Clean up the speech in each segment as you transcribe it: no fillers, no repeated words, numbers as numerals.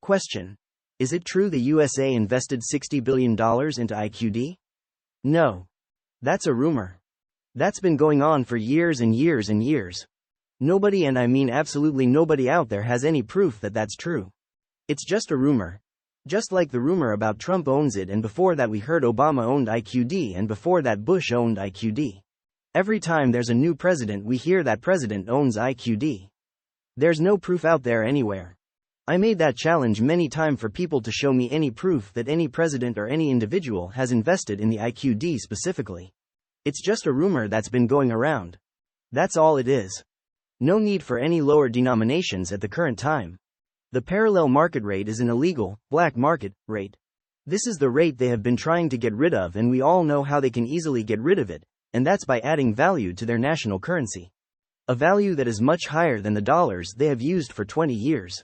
Question. Is it true the USA invested $60 billion into IQD? No. That's a rumor. That's been going on for years and years and years. Nobody, and I mean absolutely nobody out there, has any proof that that's true. It's just a rumor. Just like the rumor about Trump owns it, and before that we heard Obama owned IQD, and before that Bush owned IQD. Every time there's a new president we hear that president owns IQD. There's no proof out there anywhere. I made that challenge many times for people to show me any proof that any president or any individual has invested in the IQD specifically. It's just a rumor that's been going around. That's all it is. No need for any lower denominations at the current time. The parallel market rate is an illegal, black market rate. This is the rate they have been trying to get rid of, and we all know how they can easily get rid of it, and that's by adding value to their national currency. A value that is much higher than the dollars they have used for 20 years.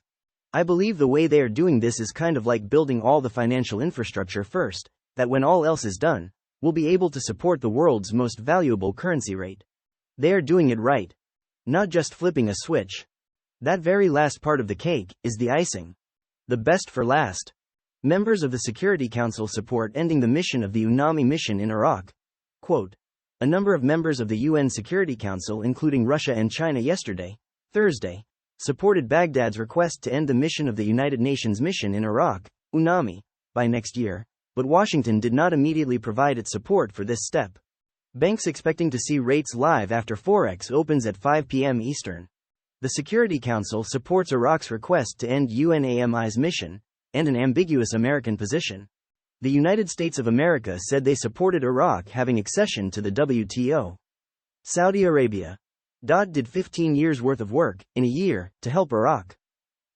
I believe the way they are doing this is kind of like building all the financial infrastructure first, that when all else is done, we'll be able to support the world's most valuable currency rate. They are doing it right. Not just flipping a switch. That very last part of the cake is the icing. The best for last. Members of the Security Council support ending the mission of the UNAMI mission in Iraq. Quote. A number of members of the UN Security Council, including Russia and China yesterday, Thursday, supported Baghdad's request to end the mission of the United Nations mission in Iraq, UNAMI, by next year, but Washington did not immediately provide its support for this step. Banks expecting to see rates live after Forex opens at 5 p.m. Eastern. The Security Council supports Iraq's request to end UNAMI's mission, and an ambiguous American position. The United States of America said they supported Iraq having accession to the WTO. Saudi Arabia did 15 years worth of work, in a year, to help Iraq.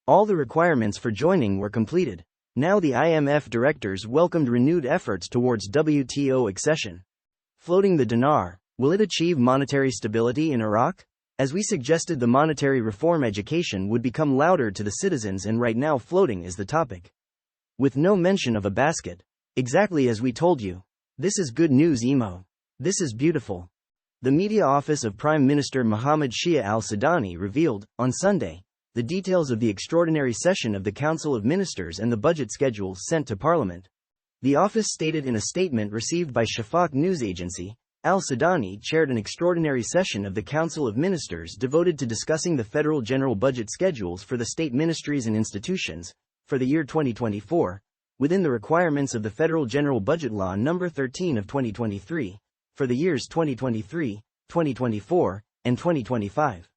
All the requirements for joining were completed. Now the IMF directors welcomed renewed efforts towards WTO accession. Floating the dinar, will it achieve monetary stability in Iraq? As we suggested, the monetary reform education would become louder to the citizens, and right now floating is the topic. With no mention of a basket. Exactly as we told you. This is good news, Emo. This is beautiful. The media office of Prime Minister Mohammed Shia al-Sudani revealed, on Sunday, the details of the extraordinary session of the Council of Ministers and the budget schedules sent to Parliament. The office stated in a statement received by Shafaq news agency, al-Sudani chaired an extraordinary session of the Council of Ministers devoted to discussing the federal general budget schedules for the state ministries and institutions, for the year 2024, within the requirements of the Federal General Budget Law No. 13 of 2023, for the years 2023, 2024, and 2025.